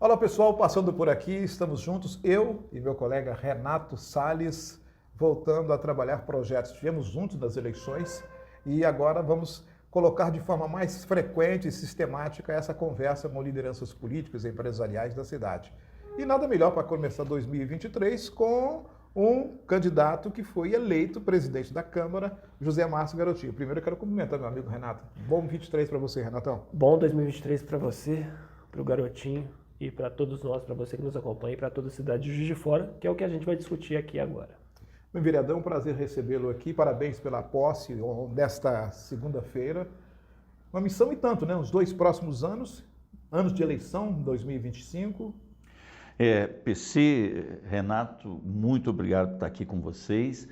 Olá pessoal, passando por aqui, estamos juntos, eu e meu colega Renato Salles, voltando a trabalhar projetos. Estivemos juntos nas eleições e agora vamos colocar de forma mais frequente e sistemática essa conversa com lideranças políticas e empresariais da cidade. E nada melhor para começar 2023 com um candidato que foi eleito presidente da Câmara, José Márcio Garotinho. Primeiro eu quero cumprimentar meu amigo Renato. Bom 23 para você, Renatão. Bom 2023 para você, para o Garotinho e para todos nós, para você que nos acompanha e para toda a cidade de Juiz de Fora, que é o que a gente vai discutir aqui agora. Meu vereador, é um prazer recebê-lo aqui. Parabéns pela posse desta segunda-feira. Uma missão e tanto, né? Os 2 próximos anos de eleição, 2025. PC, Renato, muito obrigado por estar aqui com vocês.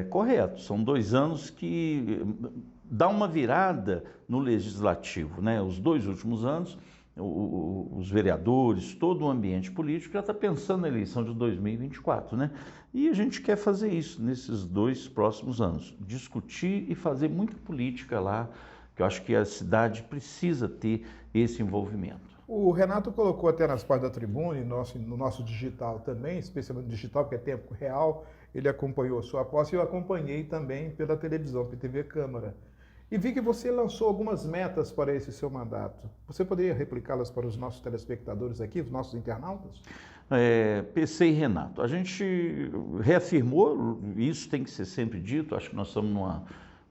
Correto, são 2 anos que dá uma virada no legislativo, né? Os 2 últimos anos, os vereadores, todo o ambiente político já está pensando na eleição de 2024, né? E a gente quer fazer isso nesses 2 próximos anos, discutir e fazer muita política lá, que eu acho que a cidade precisa ter esse envolvimento. O Renato colocou até nas páginas da Tribuna e no nosso digital também, especialmente digital, porque é tempo real, ele acompanhou a sua posse e eu acompanhei também pela televisão, pela TV Câmara. E vi que você lançou algumas metas para esse seu mandato. Você poderia replicá-las para os nossos telespectadores aqui, os nossos internautas? PC e Renato, a gente reafirmou, isso tem que ser sempre dito, acho que nós estamos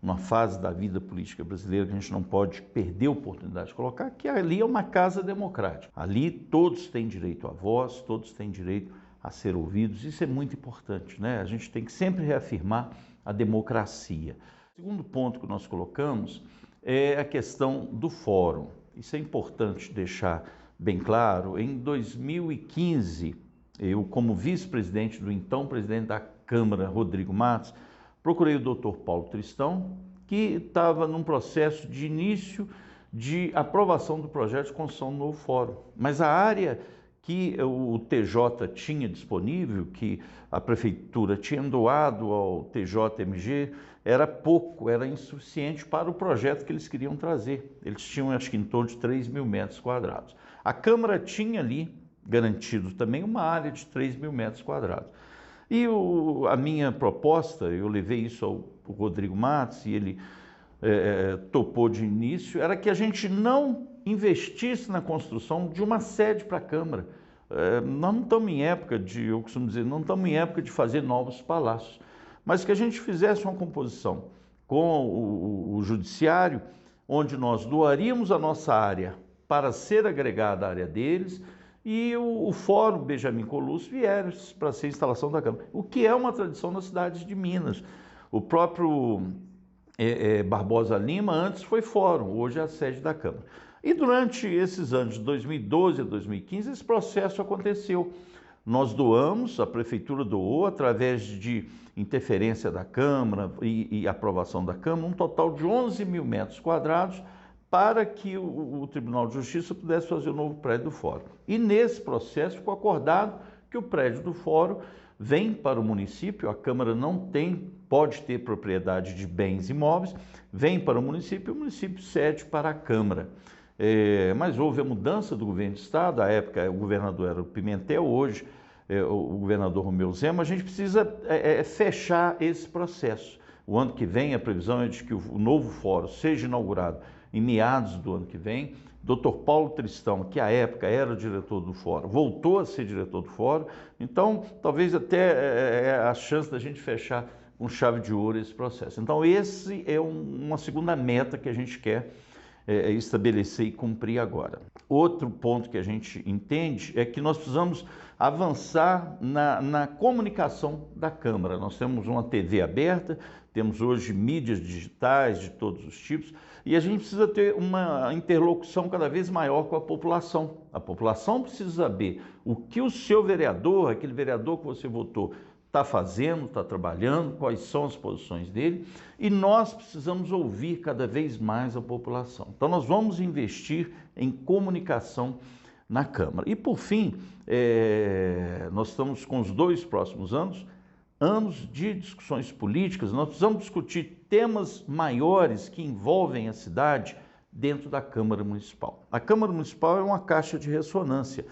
numa fase da vida política brasileira que a gente não pode perder a oportunidade de colocar, que ali é uma casa democrática. Ali todos têm direito à voz, todos têm direito a ser ouvidos, isso é muito importante, né? A gente tem que sempre reafirmar a democracia. O segundo ponto que nós colocamos é a questão do fórum. Isso é importante deixar bem claro. Em 2015, eu, como vice-presidente do então presidente da Câmara, Rodrigo Matos, procurei o Dr. Paulo Tristão, que estava num processo de início de aprovação do projeto de construção do novo fórum. Mas a área que o TJ tinha disponível, que a prefeitura tinha doado ao TJMG, era pouco, era insuficiente para o projeto que eles queriam trazer. Eles tinham, acho que, em torno de 3 mil metros quadrados. A Câmara tinha ali garantido também uma área de 3 mil metros quadrados. E a minha proposta, eu levei isso ao Rodrigo Matos e ele topou de início, era que a gente não investisse na construção de uma sede para a Câmara. Nós não estamos em época eu costumo dizer, não estamos em época de fazer novos palácios, mas que a gente fizesse uma composição com o Judiciário, onde nós doaríamos a nossa área para ser agregada à área deles, e o Fórum Benjamin Colucci viesse para ser a instalação da Câmara, o que é uma tradição nas cidades de Minas. O próprio Barbosa Lima antes foi fórum, hoje é a sede da Câmara. E durante esses anos de 2012 a 2015, esse processo aconteceu. Nós doamos, a Prefeitura doou, através de interferência da Câmara e aprovação da Câmara, um total de 11 mil metros quadrados para que o Tribunal de Justiça pudesse fazer o novo prédio do Fórum. E nesse processo ficou acordado que o prédio do Fórum vem para o município, a Câmara não pode ter propriedade de bens imóveis, vem para o município cede para a Câmara. Mas houve a mudança do governo do Estado, à época o governador era o Pimentel, hoje o governador Romeu Zema. A gente precisa fechar esse processo. O ano que vem a previsão é de que o novo fórum seja inaugurado em meados do ano que vem. Dr. Paulo Tristão, que à época era o diretor do fórum, voltou a ser diretor do fórum, então talvez até a chance da gente fechar com chave de ouro esse processo. Então esse é uma segunda meta que a gente quer estabelecer e cumprir agora. Outro ponto que a gente entende é que nós precisamos avançar na comunicação da Câmara. Nós temos uma TV aberta, temos hoje mídias digitais de todos os tipos, e a gente precisa ter uma interlocução cada vez maior com a população. A população precisa saber o que o seu vereador, aquele vereador que você votou, está fazendo, está trabalhando, quais são as posições dele, e nós precisamos ouvir cada vez mais a população. Então nós vamos investir em comunicação na Câmara. E por fim, nós estamos com os 2 próximos anos de discussões políticas, nós precisamos discutir temas maiores que envolvem a cidade, dentro da Câmara Municipal. A Câmara Municipal é uma caixa de ressonância.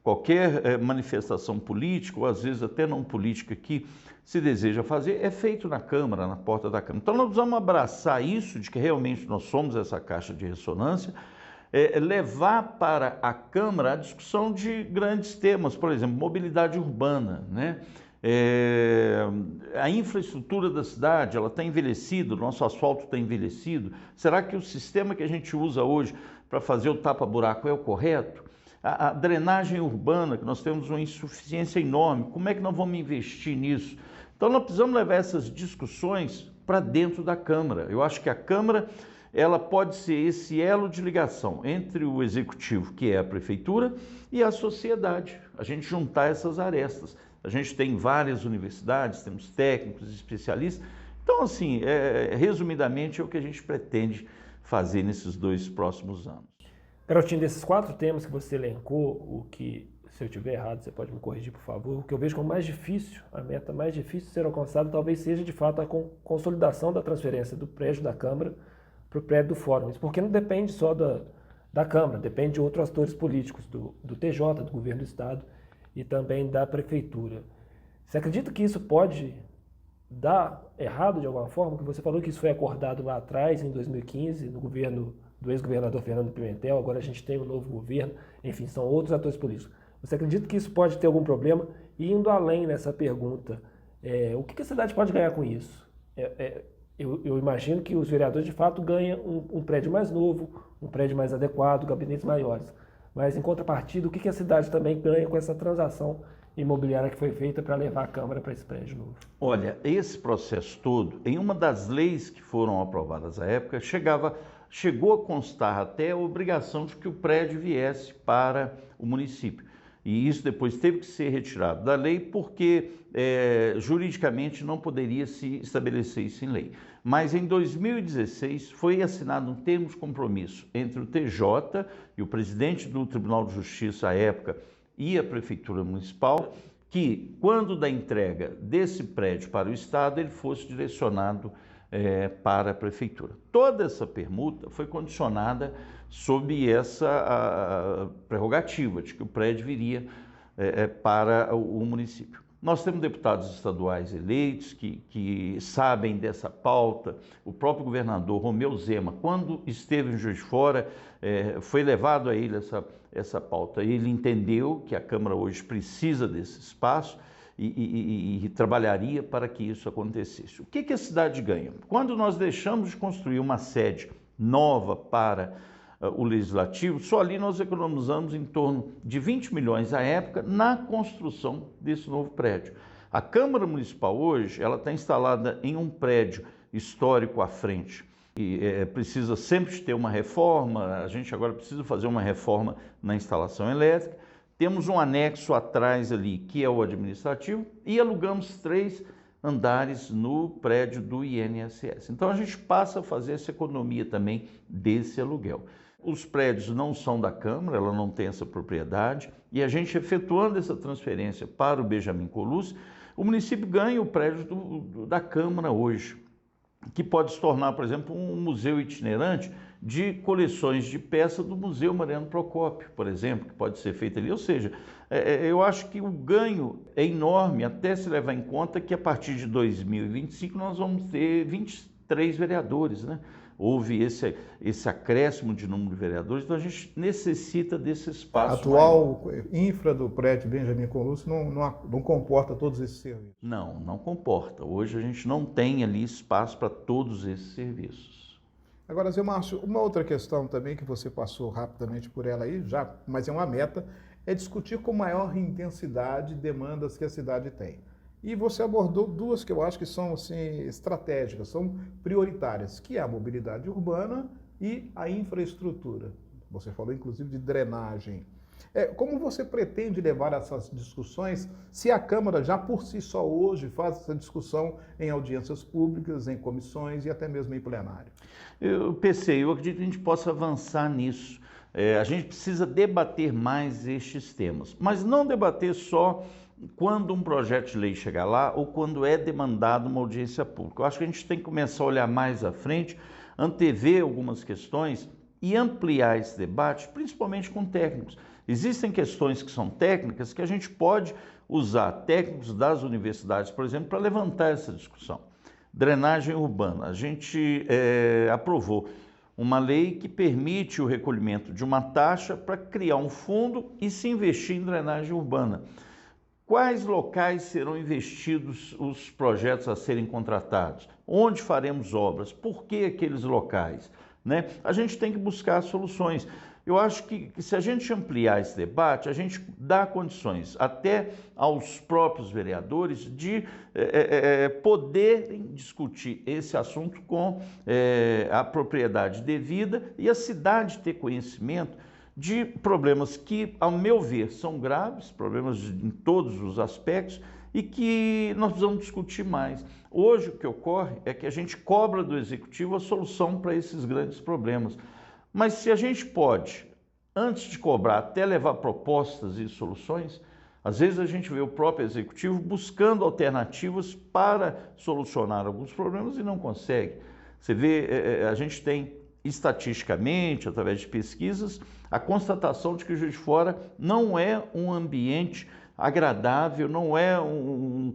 Qualquer manifestação política, ou às vezes até não política, que se deseja fazer, é feito na Câmara, na porta da Câmara. Então nós precisamos abraçar isso, de que realmente nós somos essa caixa de ressonância, levar para a Câmara a discussão de grandes temas, por exemplo, mobilidade urbana, né? A infraestrutura da cidade, ela está envelhecida, o nosso asfalto está envelhecido. Será que o sistema que a gente usa hoje para fazer o tapa-buraco é o correto? A drenagem urbana, que nós temos uma insuficiência enorme, como é que nós vamos investir nisso? Então nós precisamos levar essas discussões para dentro da Câmara. Eu acho que a Câmara, ela pode ser esse elo de ligação entre o Executivo, que é a Prefeitura, e a sociedade, a gente juntar essas arestas. A gente tem várias universidades, temos técnicos, especialistas. Então, assim, resumidamente, é o que a gente pretende fazer nesses 2 próximos anos. Garotinho, desses 4 temas que você elencou, o que, se eu estiver errado, você pode me corrigir, por favor, o que eu vejo como mais difícil, a meta mais difícil de ser alcançada, talvez seja, de fato, a consolidação da transferência do prédio da Câmara para o prédio do Fórum. Isso porque não depende só da Câmara, depende de outros atores políticos, do TJ, do Governo do Estado, e também da Prefeitura. Você acredita que isso pode dar errado de alguma forma? Que você falou que isso foi acordado lá atrás, em 2015, no governo do ex-governador Fernando Pimentel, agora a gente tem um novo governo, enfim, são outros atores políticos. Você acredita que isso pode ter algum problema? E indo além nessa pergunta, o que a cidade pode ganhar com isso? Eu imagino que os vereadores, de fato, ganham um prédio mais novo, um prédio mais adequado, gabinetes maiores. Mas, em contrapartida, o que a cidade também ganha com essa transação imobiliária que foi feita para levar a Câmara para esse prédio novo? Olha, esse processo todo, em uma das leis que foram aprovadas à época, chegou a constar até a obrigação de que o prédio viesse para o município. E isso depois teve que ser retirado da lei porque juridicamente não poderia se estabelecer isso em lei. Mas em 2016 foi assinado um termo de compromisso entre o TJ e o presidente do Tribunal de Justiça à época e a Prefeitura Municipal, que quando da entrega desse prédio para o Estado, ele fosse direcionado para a Prefeitura. Toda essa permuta foi condicionada sob essa prerrogativa de que o prédio viria para o município. Nós temos deputados estaduais eleitos que sabem dessa pauta. O próprio governador Romeu Zema, quando esteve em Juiz de Fora, foi levado a ele essa pauta. Ele entendeu que a Câmara hoje precisa desse espaço e trabalharia para que isso acontecesse. O que a cidade ganha? Quando nós deixamos de construir uma sede nova para o Legislativo, só ali nós economizamos em torno de 20 milhões à época na construção desse novo prédio. A Câmara Municipal hoje, ela está instalada em um prédio histórico à frente e precisa sempre ter uma reforma. A gente agora precisa fazer uma reforma na instalação elétrica. Temos um anexo atrás ali, que é o administrativo, e alugamos 3 andares no prédio do INSS. Então a gente passa a fazer essa economia também desse aluguel. Os prédios não são da Câmara, ela não tem essa propriedade, e a gente efetuando essa transferência para o Benjamin Colucci, o município ganha o prédio da Câmara hoje, que pode se tornar, por exemplo, um museu itinerante de coleções de peças do Museu Mariano Procópio, por exemplo, que pode ser feito ali. Ou seja, eu acho que o ganho é enorme, até se levar em conta que a partir de 2025 nós vamos ter 23 vereadores, né? Houve esse acréscimo de número de vereadores, então a gente necessita desse espaço. A atual infra do prédio Benjamin Colucci não comporta todos esses serviços? Não comporta. Hoje a gente não tem ali espaço para todos esses serviços. Agora, Zé Márcio, uma outra questão também que você passou rapidamente por ela aí, mas é uma meta, é discutir com maior intensidade demandas que a cidade tem. E você abordou 2 que eu acho que são assim, estratégicas, são prioritárias, que é a mobilidade urbana e a infraestrutura. Você falou inclusive de drenagem. Como você pretende levar essas discussões se a Câmara já por si só hoje faz essa discussão em audiências públicas, em comissões e até mesmo em plenário? Eu acredito que a gente possa avançar nisso. A gente precisa debater mais estes temas, mas não debater só quando um projeto de lei chegar lá ou quando é demandado uma audiência pública. Eu acho que a gente tem que começar a olhar mais à frente, antever algumas questões e ampliar esse debate, principalmente com técnicos. Existem questões que são técnicas que a gente pode usar técnicos das universidades, por exemplo, para levantar essa discussão. Drenagem urbana. A gente aprovou uma lei que permite o recolhimento de uma taxa para criar um fundo e se investir em drenagem urbana. Quais locais serão investidos os projetos a serem contratados? Onde faremos obras? Por que aqueles locais? Né? A gente tem que buscar soluções. Eu acho que se a gente ampliar esse debate, a gente dá condições até aos próprios vereadores de poderem discutir esse assunto com a propriedade devida e a cidade ter conhecimento de problemas que, ao meu ver, são graves, problemas em todos os aspectos e que nós precisamos discutir mais. Hoje o que ocorre é que a gente cobra do Executivo a solução para esses grandes problemas. Mas se a gente pode, antes de cobrar, até levar propostas e soluções, às vezes a gente vê o próprio Executivo buscando alternativas para solucionar alguns problemas e não consegue. Você vê, a gente tem estatisticamente, através de pesquisas, a constatação de que o Juiz de Fora não é um ambiente agradável, não é um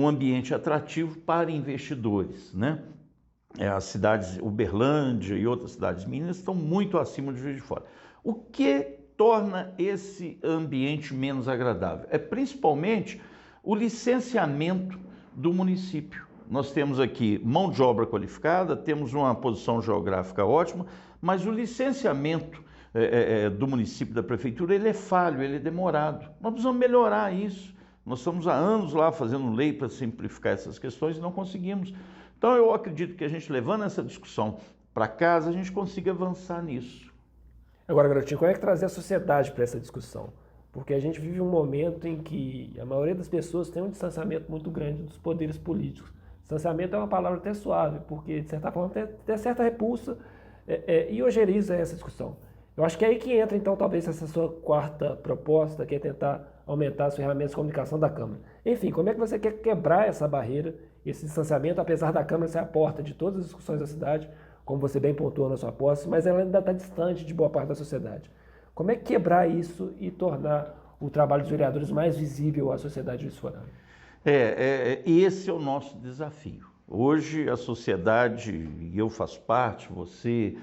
ambiente atrativo para investidores, né? As cidades Uberlândia e outras cidades minas estão muito acima de Juiz de Fora. O que torna esse ambiente menos agradável? É principalmente o licenciamento do município. Nós temos aqui mão de obra qualificada, temos uma posição geográfica ótima, mas o licenciamento do município, da prefeitura, ele é falho, ele é demorado. Nós precisamos melhorar isso. Nós estamos há anos lá fazendo lei para simplificar essas questões e não conseguimos. Então eu acredito que a gente levando essa discussão para casa, a gente consiga avançar nisso. Agora, Garotinho, como é que trazer a sociedade para essa discussão? Porque a gente vive um momento em que a maioria das pessoas tem um distanciamento muito grande dos poderes políticos. Distanciamento é uma palavra até suave, porque de certa forma tem certa repulsa e ojeriza essa discussão. Eu acho que é aí que entra, então, talvez essa sua quarta proposta, que é tentar aumentar as ferramentas de comunicação da Câmara. Enfim, como é que você quer quebrar essa barreira, esse distanciamento, apesar da Câmara ser a porta de todas as discussões da cidade, como você bem pontuou na sua posse, mas ela ainda está distante de boa parte da sociedade. Como é que quebrar isso e tornar o trabalho dos vereadores mais visível à sociedade juiz-forana? Esse é o nosso desafio. Hoje a sociedade, e eu faço parte, você,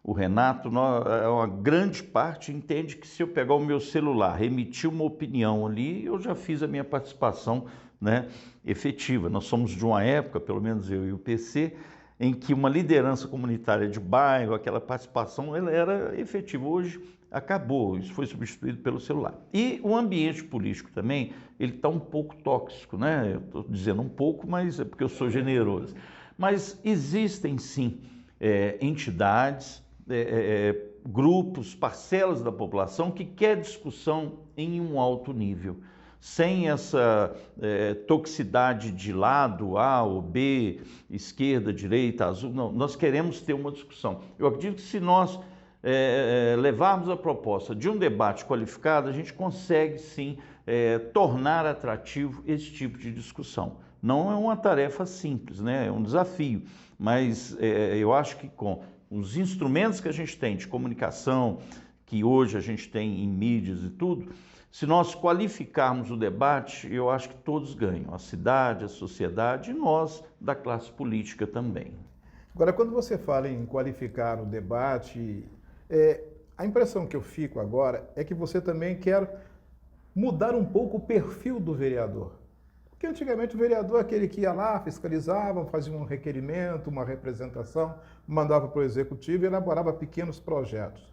o Renato, uma grande parte entende que se eu pegar o meu celular, remitir uma opinião ali, eu já fiz a minha participação, né, efetiva. Nós somos de uma época, pelo menos eu e o PC, em que uma liderança comunitária de bairro, aquela participação, ela era efetiva. Hoje acabou, isso foi substituído pelo celular. E o ambiente político também, ele está um pouco tóxico, né? Eu estou dizendo um pouco, mas é porque eu sou generoso. Mas existem sim entidades, grupos, parcelas da população que quer discussão em um alto nível, sem essa toxicidade de lado A ou B, esquerda, direita, azul. Não, nós queremos ter uma discussão. Eu acredito que se nós levarmos a proposta de um debate qualificado, a gente consegue sim tornar atrativo esse tipo de discussão. Não é uma tarefa simples, né? É um desafio, mas eu acho que com os instrumentos que a gente tem de comunicação, que hoje a gente tem em mídias e tudo, se nós qualificarmos o debate, eu acho que todos ganham, a cidade, a sociedade e nós da classe política também. Agora, quando você fala em qualificar o debate, a impressão que eu fico agora é que você também quer mudar um pouco o perfil do vereador. Porque antigamente o vereador é aquele que ia lá, fiscalizava, fazia um requerimento, uma representação, mandava para o executivo e elaborava pequenos projetos.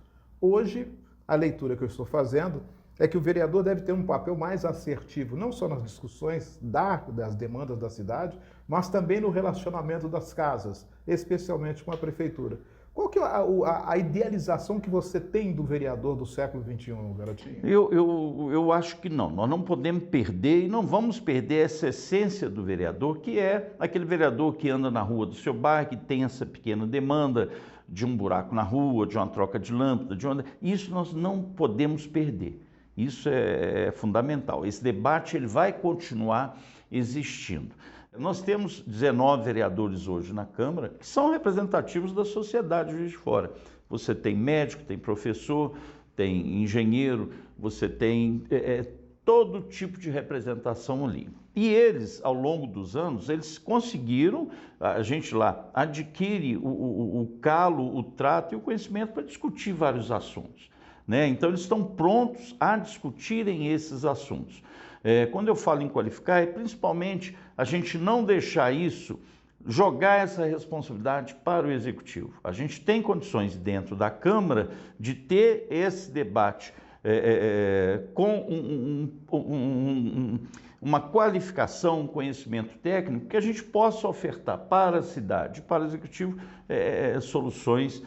Hoje, a leitura que eu estou fazendo é que o vereador deve ter um papel mais assertivo, não só nas discussões das demandas da cidade, mas também no relacionamento das casas, especialmente com a prefeitura. Qual que é a idealização que você tem do vereador do século XXI, Garotinho? Eu acho que não. Nós não podemos perder e não vamos perder essa essência do vereador, que é aquele vereador que anda na rua do seu bairro, que tem essa pequena demanda de um buraco na rua, de uma troca de lâmpada, Isso nós não podemos perder. Isso é fundamental. Esse debate ele vai continuar existindo. Nós temos 19 vereadores hoje na Câmara que são representativos da sociedade de Juiz de Fora. Você tem médico, tem professor, tem engenheiro, você tem todo tipo de representação ali. E eles, ao longo dos anos, eles conseguiram, a gente lá adquire o calo, o trato e o conhecimento para discutir vários assuntos, né? Então, eles estão prontos a discutirem esses assuntos. Quando eu falo em qualificar, é principalmente a gente não deixar isso, jogar essa responsabilidade para o Executivo. A gente tem condições dentro da Câmara de ter esse debate com uma qualificação, um conhecimento técnico que a gente possa ofertar para a cidade, para o Executivo, soluções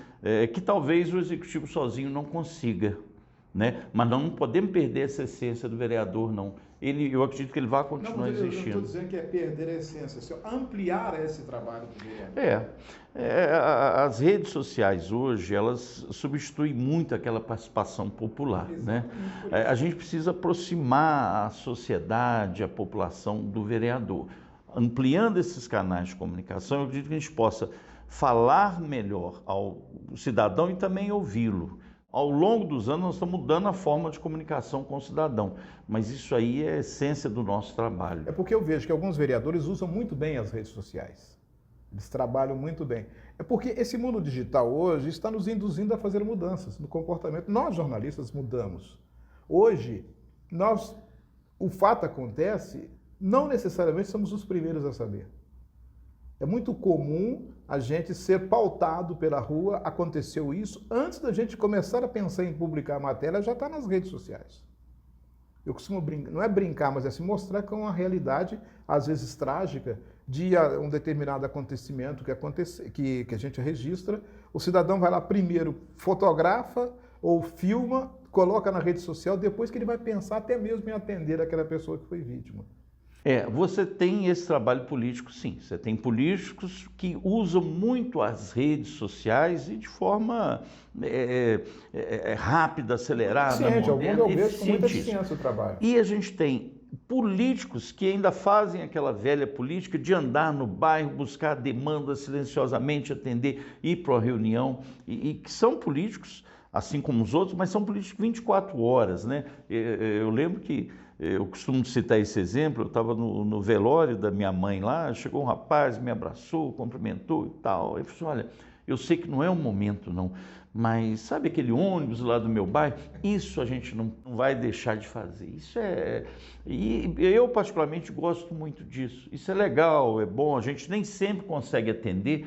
que talvez o Executivo sozinho não consiga, né? Mas não podemos perder essa essência do vereador, não. Eu acredito que ele vai continuar existindo. Eu estou dizendo que é perder a essência, ampliar esse trabalho do vereador. As redes sociais hoje, elas substituem muito aquela participação popular, né? A gente precisa aproximar a sociedade, a população do vereador. Ampliando esses canais de comunicação, eu acredito que a gente possa falar melhor ao cidadão e também ouvi-lo. Ao longo dos anos, nós estamos mudando a forma de comunicação com o cidadão, mas isso aí é a essência do nosso trabalho. É porque eu vejo que alguns vereadores usam muito bem as redes sociais. Eles trabalham muito bem. É porque esse mundo digital hoje está nos induzindo a fazer mudanças no comportamento. Nós, jornalistas, mudamos. Hoje, o fato acontece, não necessariamente somos os primeiros a saber. É muito comum a gente ser pautado pela rua, aconteceu isso, antes da gente começar a pensar em publicar a matéria, já está nas redes sociais. Eu costumo brincar, não é brincar, mas é se mostrar com uma realidade, às vezes trágica, de um determinado acontecimento que a gente registra, o cidadão vai lá primeiro, fotografa ou filma, coloca na rede social, depois que ele vai pensar até mesmo em atender aquela pessoa que foi vítima. Você tem esse trabalho político, sim. Você tem políticos que usam muito as redes sociais e de forma rápida, acelerada, moderna, eu vejo com muita eficiência o trabalho. E a gente tem políticos que ainda fazem aquela velha política de andar no bairro, buscar demandas silenciosamente, atender, ir para uma reunião, e que são políticos, assim como os outros, mas são políticos 24 horas, né? Eu lembro que eu costumo citar esse exemplo, eu estava no velório da minha mãe lá, chegou um rapaz, me abraçou, cumprimentou e tal. Eu falei, olha, eu sei que não é o momento não, mas sabe aquele ônibus lá do meu bairro? Isso a gente não vai deixar de fazer. E eu particularmente gosto muito disso. Isso é legal, é bom, a gente nem sempre consegue atender,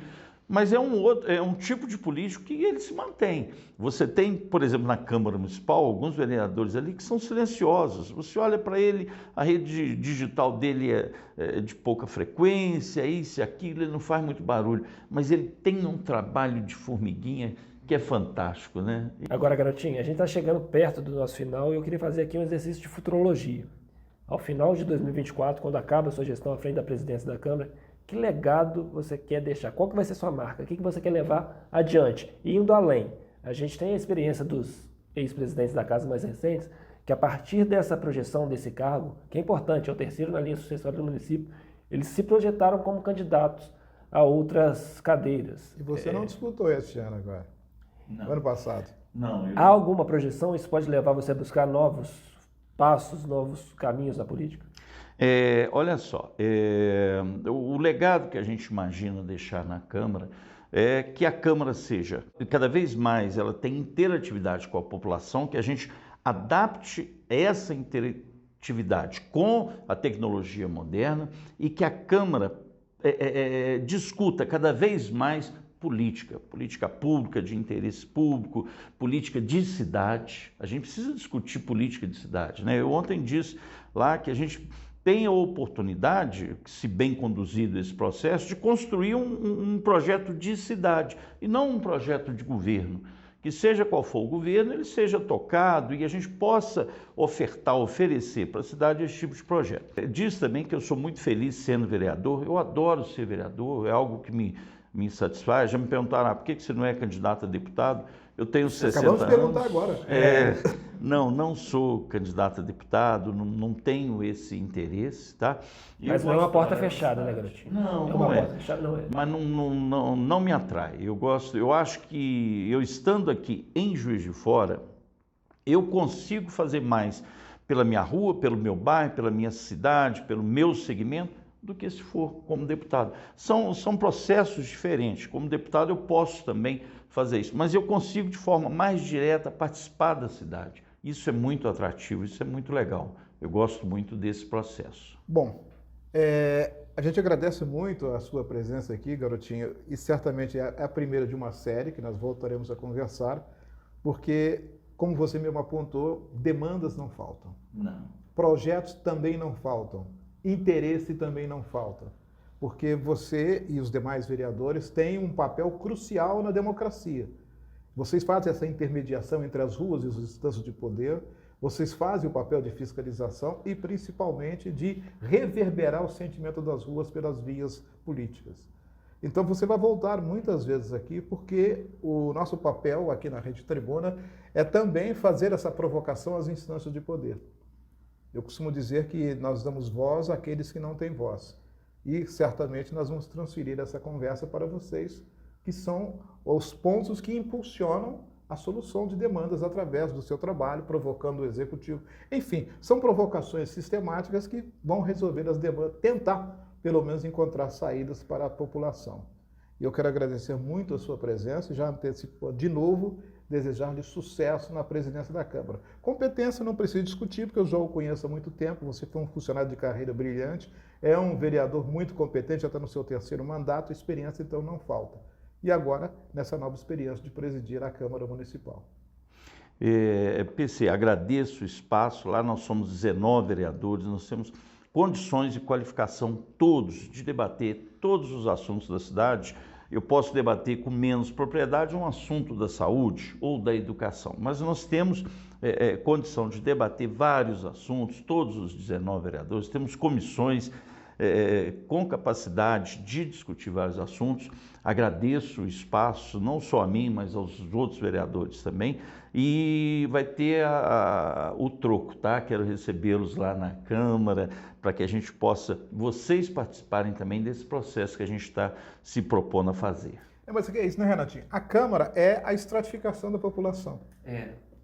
mas é um tipo de político que ele se mantém. Você tem, por exemplo, na Câmara Municipal, alguns vereadores ali que são silenciosos. Você olha para ele, a rede digital dele é de pouca frequência, isso e aquilo, ele não faz muito barulho, mas ele tem um trabalho de formiguinha que é fantástico, né? Agora, garotinho, a gente está chegando perto do nosso final e eu queria fazer aqui um exercício de futurologia. Ao final de 2024, quando acaba a sua gestão à frente da presidência da Câmara, que legado você quer deixar? Qual que vai ser sua marca? O que você quer levar adiante? E indo além, a gente tem a experiência dos ex-presidentes da casa mais recentes, que a partir dessa projeção desse cargo, que é importante, é o terceiro na linha sucessória do município, eles se projetaram como candidatos a outras cadeiras. E você não disputou esse ano agora? Não. Ano passado? Não. Há alguma projeção? Isso pode levar você a buscar novos passos, novos caminhos na política? Olha só, o legado que a gente imagina deixar na Câmara é que a Câmara seja, cada vez mais, ela tem interatividade com a população, que a gente adapte essa interatividade com a tecnologia moderna e que a Câmara discuta cada vez mais política pública, de interesse público, política de cidade. A gente precisa discutir política de cidade, né? Eu ontem disse lá que a gente tem a oportunidade, se bem conduzido esse processo, de construir um projeto de cidade e não um projeto de governo. Que seja qual for o governo, ele seja tocado e a gente possa oferecer para a cidade esse tipo de projeto. Diz também que eu sou muito feliz sendo vereador, eu adoro ser vereador, é algo que me satisfaz. Já me perguntaram, por que você não é candidato a deputado? Eu tenho 60 Acabamos de perguntar anos. agora. Não sou candidato a deputado, não tenho esse interesse, tá? Mas não é uma porta fechada, né, garotinho? Não, é uma não é. porta fechada, não é. Mas não me atrai. Eu acho que eu estando aqui em Juiz de Fora, eu consigo fazer mais pela minha rua, pelo meu bairro, pela minha cidade, pelo meu segmento, do que se for como deputado. São processos diferentes. Como deputado eu posso também fazer isso, mas eu consigo de forma mais direta participar da cidade. Isso é muito atrativo, isso é muito legal. Eu gosto muito desse processo. Bom, a gente agradece muito a sua presença aqui, garotinho, e certamente é a primeira de uma série que nós voltaremos a conversar, porque, como você mesmo apontou, demandas não faltam. Não. Projetos também não faltam. Interesse também não falta, porque você e os demais vereadores têm um papel crucial na democracia. Vocês fazem essa intermediação entre as ruas e os instâncias de poder, vocês fazem o papel de fiscalização e, principalmente, de reverberar o sentimento das ruas pelas vias políticas. Então, você vai voltar muitas vezes aqui, porque o nosso papel aqui na Rede Tribuna é também fazer essa provocação às instâncias de poder. Eu costumo dizer que nós damos voz àqueles que não têm voz. E certamente nós vamos transferir essa conversa para vocês, que são os pontos que impulsionam a solução de demandas através do seu trabalho, provocando o executivo. Enfim, são provocações sistemáticas que vão resolver as demandas, tentar, pelo menos, encontrar saídas para a população. E eu quero agradecer muito a sua presença e já antecipo de novo desejar-lhe sucesso na presidência da Câmara. Competência não preciso discutir, porque eu já o conheço há muito tempo, você foi um funcionário de carreira brilhante, é um vereador muito competente, já está no seu terceiro mandato, experiência então não falta. E agora, nessa nova experiência de presidir a Câmara Municipal. PC, agradeço o espaço, lá nós somos 19 vereadores, nós temos condições de qualificação todos, de debater todos os assuntos da cidade. Eu posso debater com menos propriedade um assunto da saúde ou da educação, mas nós temos condição de debater vários assuntos, todos os 19 vereadores, temos comissões com capacidade de discutir vários assuntos. Agradeço o espaço, não só a mim, mas aos outros vereadores também, e vai ter o troco, tá? Quero recebê-los lá na Câmara, para que a gente possa, vocês participarem também desse processo que a gente está se propondo a fazer. Mas é isso, né, Renatinho? A Câmara é a estratificação da população.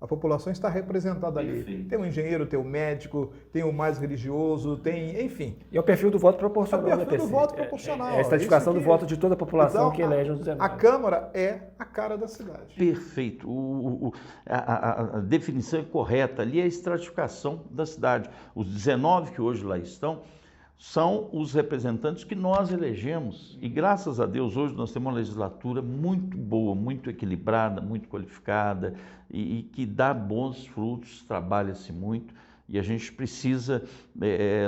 A população está representada ali. Perfeito. Tem o engenheiro, tem o médico, tem o mais religioso, tem, enfim. E é o perfil do voto proporcional, É o perfil né, do voto proporcional. É a estratificação do voto de toda a população Então, que elege os 19. A Câmara é a cara da cidade. Perfeito. A definição é correta. Ali é a estratificação da cidade. Os 19 que hoje lá estão são os representantes que nós elegemos. E graças a Deus hoje nós temos uma legislatura muito boa, muito equilibrada, muito qualificada e que dá bons frutos, trabalha-se muito e a gente precisa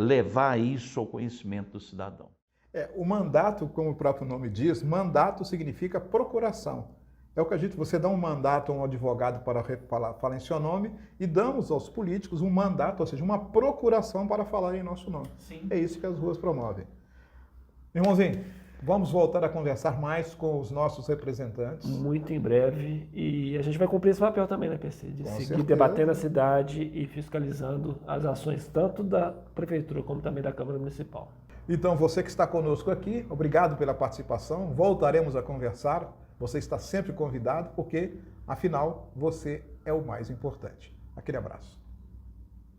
levar isso ao conhecimento do cidadão. O mandato, como o próprio nome diz, mandato significa procuração. É o que você dá um mandato a um advogado para falar em seu nome e damos aos políticos um mandato, ou seja, uma procuração para falar em nosso nome. Sim. É isso que as ruas promovem. Irmãozinho, vamos voltar a conversar mais com os nossos representantes. Muito em breve. E a gente vai cumprir esse papel também, né, PC? De Com seguir certeza. debatendo a cidade e fiscalizando as ações tanto da Prefeitura como também da Câmara Municipal. Então, você que está conosco aqui, obrigado pela participação. Voltaremos a conversar. Você está sempre convidado, porque, afinal, você é o mais importante. Aquele abraço.